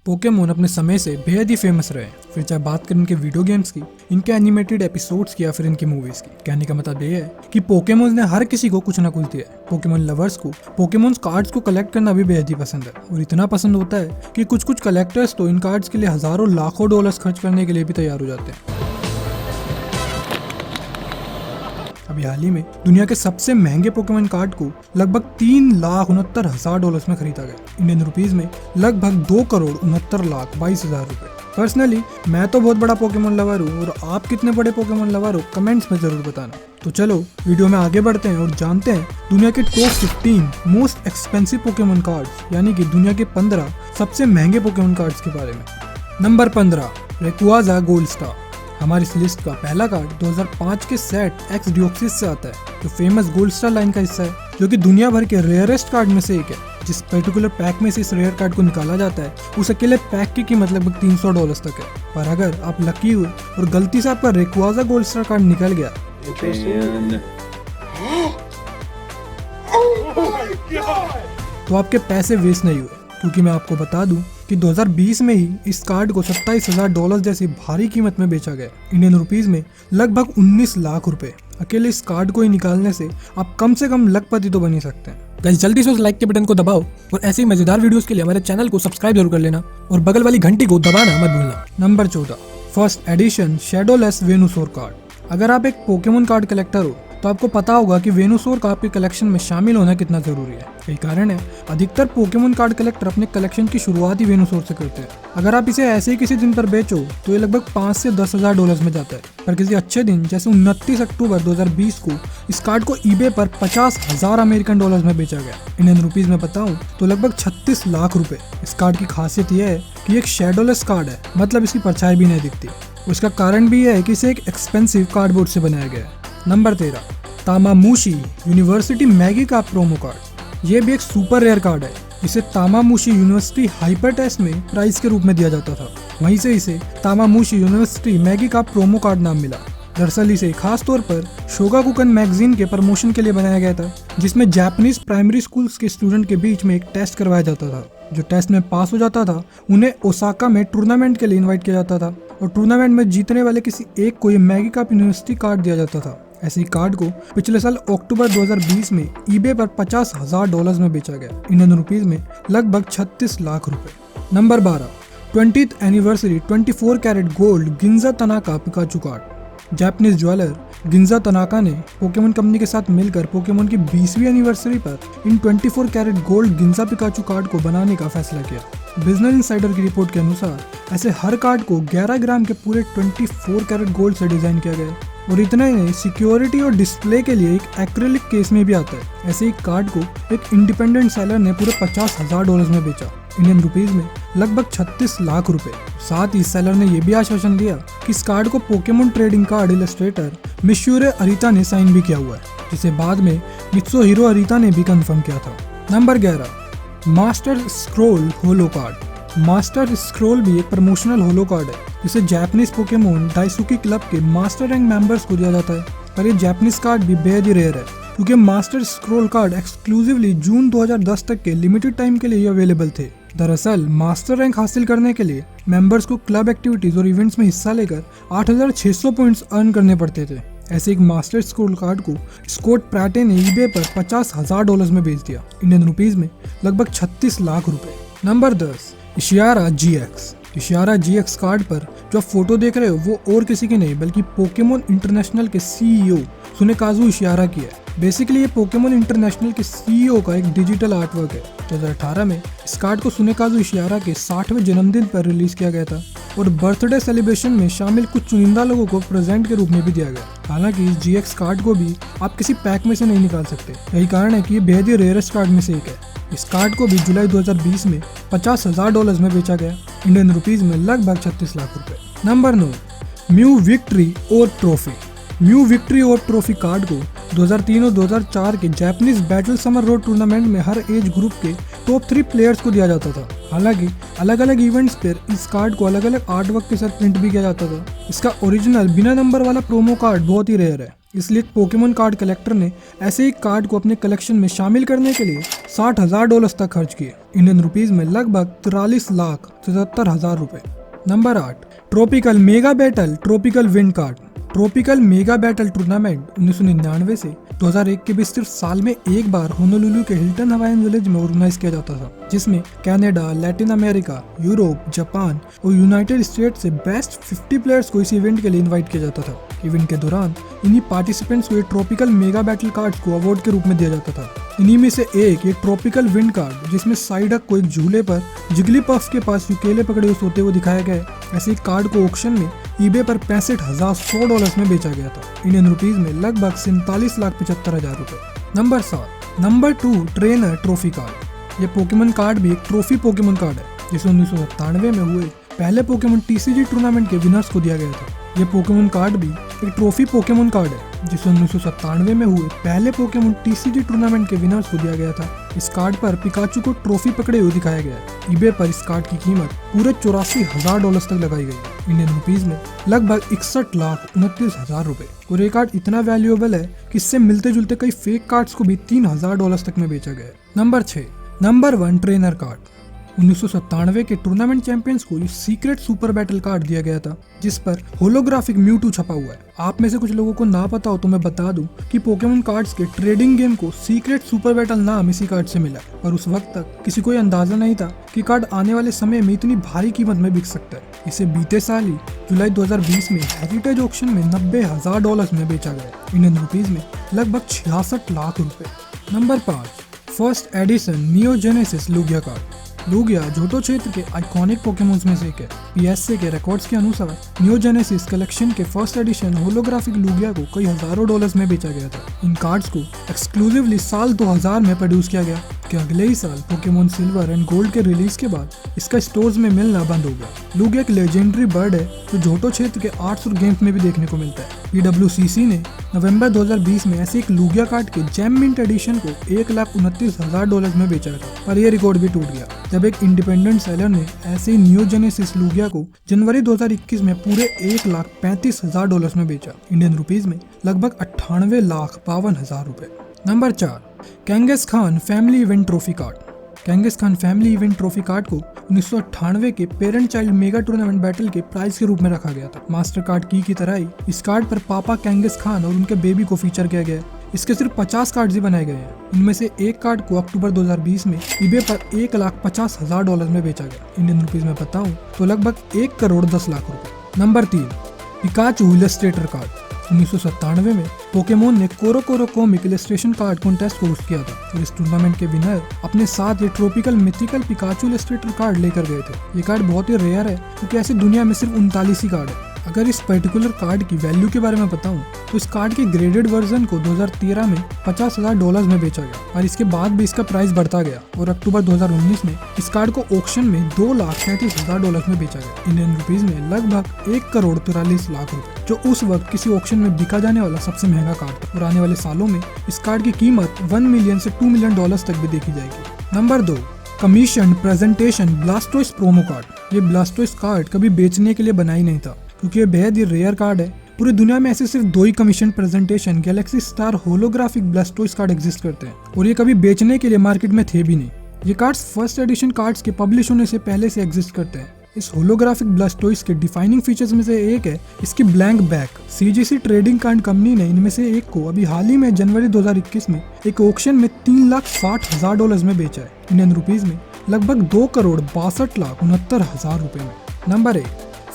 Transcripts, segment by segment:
Pokemon अपने समय से बेहद ही फेमस रहे हैं। फिर चाहे बात करें इनके वीडियो गेम्स की, इनके एनिमेटेड एपिसोड्स की या फिर इनकी मूवीज की। कहने का मतलब ये है कि पोकेमोन ने हर किसी को कुछ ना कुछ दिया है। पोकेमोन लवर्स को पोकेमोन कार्ड्स को कलेक्ट करना भी बेहद ही पसंद है, और इतना पसंद होता है कि कुछ कुछ कलेक्टर्स तो इन कार्ड्स के लिए हजारों लाखों डॉलर्स खर्च करने के लिए भी तैयार हो जाते हैं। अभी हाल ही में दुनिया के सबसे महंगे पोकेमोन कार्ड को लगभग 3,69,000 में खरीदा गया। इंडियन रुपीज में लगभग 2,69,22,000 रुपए। पर्सनली मैं तो बहुत बड़ा पोकेमोन लवर हूँ, और आप कितने बड़े पोकेमोन लवर हो कमेंट्स में जरूर बताना। तो चलो वीडियो में आगे बढ़ते हैं और जानते हैं दुनिया के top 15 most expensive Pokemon cards, यानी कि दुनिया के 15 सबसे महंगे पोकेमोन कार्ड्स के बारे में। Number 15, Rayquaza gold star. हमारी इस लिस्ट का पहला कार्ड 2005 के सेट एक्स डिओक्सिस से आता है, जो फेमस गोल्ड स्टार लाइन का हिस्सा है, जो कि दुनिया भर के रेयरेस्ट कार्ड में से एक है। जिस पर्टिकुलर पैक में से इस रेयर कार्ड को निकाला जाता है, उस अकेले पैक की कीमत लगभग $300 तक है। पर अगर आप लकी हुए और गलती से आपका रेक्वाजा गोल्ड स्टार कार्ड निकल गया तो आपके पैसे वेस्ट नहीं हुए, क्योंकि मैं आपको बता दूं कि 2020 में ही इस कार्ड को $27,000 जैसी भारी कीमत में बेचा गया। इंडियन रुपीज में लगभग 19 लाख रुपए। अकेले इस कार्ड को ही निकालने से आप कम से कम लखपति तो बन ही सकते हैं। गाइस जल्दी से उस लाइक के बटन को दबाओ, और ऐसे ही मजेदार वीडियोस के लिए हमारे चैनल को सब्सक्राइब जरूर कर लेना, और बगल वाली घंटी को दबाना मत भूलना। Number 14, first edition shadowless Venusaur card. अगर आप एक पोकेमोन कार्ड कलेक्टर हो तो आपको पता होगा कि वेनुसोर का आपके कलेक्शन में शामिल होना कितना जरूरी है। यही कारण है अधिकतर पोकेमोन कार्ड कलेक्टर अपने कलेक्शन की शुरुआत ही वेनुसोर से करते हैं। अगर आप इसे ऐसे ही किसी दिन पर बेचो तो ये लगभग 5 से 10,000 डॉलर में जाता है, पर किसी अच्छे दिन जैसे 29 अक्टूबर 2020 को इस कार्ड को ईबे पर 50,000 अमेरिकन डॉलर में बेचा गया। इंडियन रुपीज में बताऊं तो लगभग 36 लाख रुपए। इस कार्ड की खासियत यह है कि एक शैडोलेस कार्ड है, मतलब इसकी परछाई भी नहीं दिखती। उसका कारण भी यह है कि इसे एक एक्सपेंसिव कार्डबोर्ड से बनाया गया है। नंबर 13, तामामूशी यूनिवर्सिटी मैगी का प्रोमो कार्ड। ये भी एक सुपर रेयर कार्ड है, जिसे तामामूशी यूनिवर्सिटी हाइपर टेस्ट में प्राइज के रूप में दिया जाता था। वहीं से इसे तामामूशी यूनिवर्सिटी मैगी का प्रोमो कार्ड नाम मिला। दरअसल इसे खास तौर पर शोगाकुकन मैगजीन के प्रमोशन के लिए बनाया गया था, जिसमें जापानीज प्राइमरी स्कूल्स के स्टूडेंट के बीच में एक टेस्ट करवाया जाता था। जो टेस्ट में पास हो जाता था उन्हें ओसाका में टूर्नामेंट के लिए इन्वाइट किया जाता था, और टूर्नामेंट में जीतने वाले किसी एक को ये मैगी कप यूनिवर्सिटी कार्ड दिया जाता था। ऐसे ही कार्ड को पिछले साल अक्टूबर 2020 में ईबे पर $50,000 में बेचा गया। इंडियन रुपीज में लगभग 36 लाख रुपए। Number 12, 20th anniversary 24 carat gold Ginza Tanaka Pikachu card. Japanese jeweller Ginza Tanaka ने पोकेमोन कंपनी के साथ मिलकर पोकेमोन की 20वीं एनिवर्सरी पर इन 24 carat gold Ginza Pikachu card को बनाने का फैसला किया। बिजनेस इनसाइडर की रिपोर्ट के अनुसार ऐसे हर कार्ड को 11 ग्राम के पूरे 24 कैरेट गोल्ड से डिजाइन किया गया, और इतना ही नहीं, सिक्योरिटी और डिस्प्ले के लिए एक एक्रिलिक केस में भी आता है। ऐसे ही कार्ड को एक इंडिपेंडेंट सेलर ने पूरे $50,000 में बेचा। इंडियन रुपीज में लगभग 36 लाख रुपए। साथ ही सेलर ने यह भी आश्वासन दिया कि इस कार्ड को Pokemon trading card Illustrator मिशूरे Arita ने साइन भी किया हुआ है, जिसे बाद में मित्सुहिरो अरिता ने भी कंफर्म किया था। नंबर 11, मास्टर स्क्रोल होलो कार्ड। मास्टर स्क्रोल भी एक प्रमोशनल होलो कार्ड है, जिसे जापानीज पोकेमोन डाइसुकी क्लब के मास्टर रैंक मेंबर्स को दिया जाता है। पर ये जापानीज कार्ड भी बेहद ही रेयर है, क्योंकि मास्टर स्क्रोल कार्ड एक्सक्लूसिवली जून 2010 तक के लिमिटेड टाइम के लिए अवेलेबल थे। दरअसल मास्टर रैंक हासिल करने के लिए मेंबर्स को क्लब एक्टिविटीज और इवेंट्स में हिस्सा लेकर 8,600 पॉइंट्स अर्न करने पड़ते थे। ऐसे एक मास्टर स्क्रोल कार्ड को स्कॉट प्राटे ने ईबे पर $50,000 में बेच दिया। इंडियन रुपीज में लगभग 36 लाख रुपए। Number 10, इशियारा GX। इशियारा GX कार्ड पर जो आप फोटो देख रहे हो वो और किसी की नहीं बल्कि पोकेमोन इंटरनेशनल के CEO सुनेकाजु इशियारा की है। बेसिकली ये पोकेमोन इंटरनेशनल के CEO का एक डिजिटल आर्टवर्क है। 2018 में इस कार्ड को सुनेकाजु इशियारा के 60वें जन्मदिन पर रिलीज किया गया था, और बर्थडे सेलिब्रेशन में शामिल कुछ चुनिंदा लोगों को प्रेजेंट के रूप में भी दिया गया। हालांकि इस GX कार्ड को भी आप किसी पैक में से नहीं निकाल सकते। यही कारण है कि ये बेहद ही रेयरेस्ट कार्ड में से एक है। इस कार्ड को भी जुलाई 2020 में $50,000 में बेचा गया। इंडियन रुपीज में लगभग 36 लाख रुपए। नंबर 9, म्यू विक्ट्री और ट्रॉफी। म्यू विक्ट्री और ट्रॉफी कार्ड को 2003 और 2004 के Japanese battle summer road tournament में हर एज ग्रुप के टॉप 3 प्लेयर्स को दिया जाता था। हालांकि अलग अलग इवेंट्स पर इस कार्ड को अलग अलग आर्ट वर्क के साथ प्रिंट भी किया जाता था। इसका ओरिजिनल बिना नंबर वाला प्रोमो कार्ड बहुत ही रेयर है, इसलिए पोकेमॉन कार्ड कलेक्टर ने ऐसे ही कार्ड को अपने कलेक्शन में शामिल करने के लिए $60,000 तक खर्च किए, इंडियन रुपीज में लगभग 43,77,000 रुपए। Number 8, tropical mega battle tropical wind card. Tropical mega battle tournament 1999 से 2001 के बीच सिर्फ साल में एक बार होनोलुलु के हिल्टन हवाईन विलेज में ऑर्गेनाइज किया जाता था, जिसमें Canada, Latin America, Europe, Japan और यूनाइटेड स्टेट्स से बेस्ट 50 प्लेयर्स को इस इवेंट के लिए इनवाइट किया जाता था। इवेंट के दौरान इन्हीं पार्टिसिपेंट्स को ये ट्रॉपिकल मेगा बैटल कार्ड्स को अवार्ड के रूप में दिया जाता था। इन्हीं में से एक ये ट्रॉपिकल विंड कार्ड, जिसमें साइडक को एक झूले पर जिगलीपफ के पास यूकेले पकड़े हुए सोते हुए दिखाया गया है। ऐसे एक कार्ड को ऑक्शन में ईबे पर $65,100 में बेचा गया था, इंडियन रुपीज में लगभग 47,75,000 रुपए। Number 7, number 2 trainer trophy card. ये पोकेमॉन कार्ड भी एक ट्रॉफी पोकेमॉन कार्ड है, जिसे 1997 में हुए पहले पोकेमॉन TCG टूर्नामेंट के विनर्स को दिया गया था। ये पोकेमॉन कार्ड भी एक ट्रॉफी पोकेमॉन कार्ड है, जिसे 1997 में हुए पहले पोकेमॉन TCG टूर्नामेंट के विनर्स को दिया गया था। इस कार्ड पर पिकाचू को ट्रॉफी पकड़े हुए दिखाया गया है। ईबे पर इस कार्ड की कीमत पूरे $84,000 तक लगाई गई है, इंडियन रुपीज में लगभग 61,29,000 रुपए। और ये कार्ड इतना वैल्यूएबल है कि इससे मिलते जुलते कई फेक कार्ड्स को भी $3,000 तक में बेचा गया है। Number 6, number 1 trainer card. 1997 के टूर्नामेंट चैंपियंस को ये सीक्रेट सुपर बैटल कार्ड दिया गया था, जिस पर होलोग्राफिक म्यूटू छपा हुआ है। आप में से कुछ लोगों को ना पता हो तो मैं बता दूं कि पोकेमॉन कार्ड्स के ट्रेडिंग गेम को सीक्रेट सुपर बैटल नाम इसी कार्ड से मिला, पर उस वक्त तक किसी को अंदाजा नहीं था कि कार्ड आने वाले समय में इतनी भारी कीमत में बिक सकता है। इसे बीते साल ही जुलाई 2020 में हेरिटेज ऑक्शन में $90,000 में बेचा गया, इंडियन रुपीज में लगभग 66 लाख रुपए। Number 5, first edition Neo Genesis Lugia card. Lugia Johto क्षेत्र के आइकॉनिक पोकेमॉन्स में से एक है। PSA के रिकॉर्ड्स के अनुसार नियो जेनेसिस कलेक्शन के फर्स्ट एडिशन होलोग्राफिक लुगिया को कई हजारों डॉलर्स में बेचा गया था। इन कार्ड्स को एक्सक्लूसिवली साल 2000 में प्रोड्यूस किया गया कि अगले ही साल पोकेमॉन सिल्वर एंड गोल्ड के रिलीज के बाद इसका स्टोर्स में मिलना बंद हो गया। लुगिया एक लेजेंडरी बर्ड है जो जोटो क्षेत्र के आर्ट्स और गेम्स में भी देखने को मिलता है। PWCC ने नवंबर 2020 में ऐसे एक लुगिया कार्ड के जेम मिंट एडिशन को $1,29,000 में बेचा था, पर यह रिकॉर्ड भी टूट गया जब एक इंडिपेंडेंट सेलर ने ऐसे नियो जेनेसिस लुगिया को जनवरी 2021 में पूरे $1,35,000 में बेचा, इंडियन रुपीज में लगभग 98,52,000 रुपए। Number 4, Kangaskhan family event trophy card. Kangaskhan family event trophy card को 1998 के parent child mega tournament battle के प्राइज के रूप में रखा गया था। मास्टर कार्ड की तरह ही इस कार्ड पर पापा कैंगस खान और उनके बेबी को फीचर किया गया है। इसके सिर्फ 50 कार्ड्स ही बनाए गए हैं। इनमें से एक कार्ड को अक्टूबर 2020 में ईबे पर $1,50,000 में बेचा गया, इंडियन रुपीज में बताऊं तो लगभग 1,10,00,000 रुपए। Number 3, Pikachu Illustrator card. 1997 में पोकेमॉन ने कोरो कोरो कॉमिक इलस्ट्रेशन कार्ड कॉन्टेस्ट को होस्ट किया था और इस टूर्नामेंट के विनर अपने साथ ये tropical mythical Pikachu Illustrator card लेकर गए थे। ये कार्ड बहुत ही रेयर है क्योंकि ऐसी दुनिया में सिर्फ 39 ही कार्ड है। अगर इस पर्टिकुलर कार्ड की वैल्यू के बारे में बताऊं तो इस कार्ड के ग्रेडेड वर्जन को 2013 में $50,000 में बेचा गया और इसके बाद भी इसका प्राइस बढ़ता गया और अक्टूबर 2019 में इस कार्ड को ऑक्शन में $2,33,000 में बेचा गया, इंडियन रुपीज में लगभग 1,43,00,000 रुपए, जो उस वक्त किसी ऑक्शन में बिका जाने वाला सबसे महंगा कार्ड था। और आने वाले सालों में इस कार्ड की कीमत $1 मिलियन से $2 मिलियन तक भी देखी जाएगी। Number 2, commission presentation Blastoise promo card. ये ब्लास्टोइस कार्ड कभी बेचने के लिए बना ही नहीं था क्योंकि ये बेहद ही रेयर कार्ड है। पूरी दुनिया में ऐसे सिर्फ 2 ही commission presentation galaxy star holographic Blastoise card exist करते हैं और ये कभी बेचने के लिए मार्केट में थे भी नहीं। ये कार्ड्स फर्स्ट एडिशन कार्ड्स के पब्लिश होने से पहले से एग्जिस्ट करते हैं। इस होलोग्राफिक ब्लास्टोइस के डिफाइनिंग फीचर्स में से एक है इसकी blank back. CGC trading card company ने इनमें से एक को अभी हाल ही में जनवरी 2021 में एक ऑक्शन में $3,60,000 में बेचा है, इंडियन रुपीज में लगभग $2,62,69,000 रुपए में। Number 1,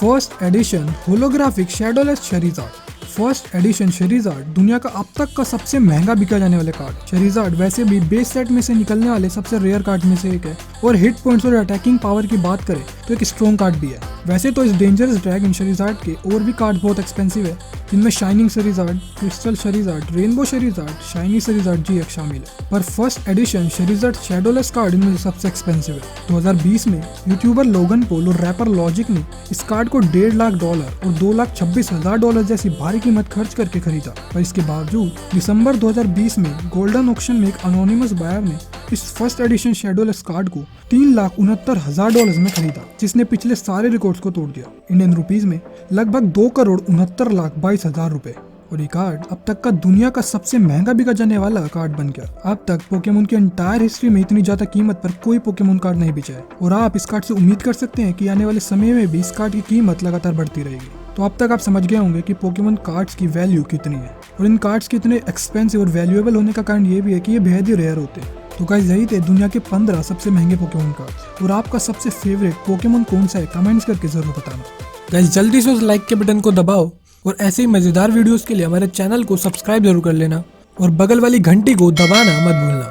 first edition holographic shadowless Charizard. First edition Charizard दुनिया का अब तक का सबसे महंगा बिका जाने वाले कार्ड। शेरिज़ार्ड वैसे भी बेस सेट में से निकलने वाले सबसे रेयर कार्ड में से एक है और हिट पॉइंट्स और अटैकिंग पावर की बात करें तो एक स्ट्रॉन्ग कार्ड भी है। वैसे तो इस डेंजरस ड्रैगन शेरिज़ार्ड के और भी कार्ड बहुत एक्सपेंसिव है, जिनमें shining Charizard, crystal Charizard, rainbow Charizard, shiny Charizard GX शामिल है, पर first edition Charizard shadowless card इनमें से सबसे एक्सपेंसिव है। 2020 में यूट्यूबर लोगन पॉल और रैपर लॉजिक ने इस कार्ड को $1.5 लाख और $2,26,000 जैसी भारी कीमत खर्च करके खरीदा, पर इसके बावजूद दिसंबर 2020 में गोल्डन ऑक्शन में एक अनोनिमस बायर ने इस फर्स्ट एडिशन शेडोलेस कार्ड को $3,69,000 में खरीदा, जिसने पिछले सारे रिकॉर्ड्स को तोड़ दिया। इंडियन रुपीज में लगभग 2,69,22,000 रुपए। और ये कार्ड अब तक का दुनिया का सबसे महंगा बिका जाने वाला कार्ड बन गया। अब तक पोकेमोन की एंटायर हिस्ट्री में इतनी ज्यादा कीमत पर कोई पोकेमोन कार्ड नहीं बिचा है, और आप इस कार्ड से उम्मीद कर सकते हैं कि आने वाले समय में भी इस कार्ड की कीमत लगातार बढ़ती रहेगी। तो अब तक आप समझ गए होंगे कि पोकेमोन कार्ड्स की वैल्यू कितनी है, और इन कार्ड्स के इतने एक्सपेंसिव और वैल्यूएबल होने का कारण ये भी है कि ये बेहद ही रेयर होते हैं। तो गाइस, यही थे दुनिया के 15 सबसे महंगे पोकेमोन कार्ड्स, और आपका सबसे फेवरेट पोकेमोन कौन सा है कमेंट्स करके जरूर बताना। गाइस, जल्दी से उस लाइक के बटन को दबाओ, और ऐसे ही मजेदार वीडियोस के लिए हमारे चैनल को सब्सक्राइब जरूर कर लेना, और बगल वाली घंटी को दबाना मत भूलना।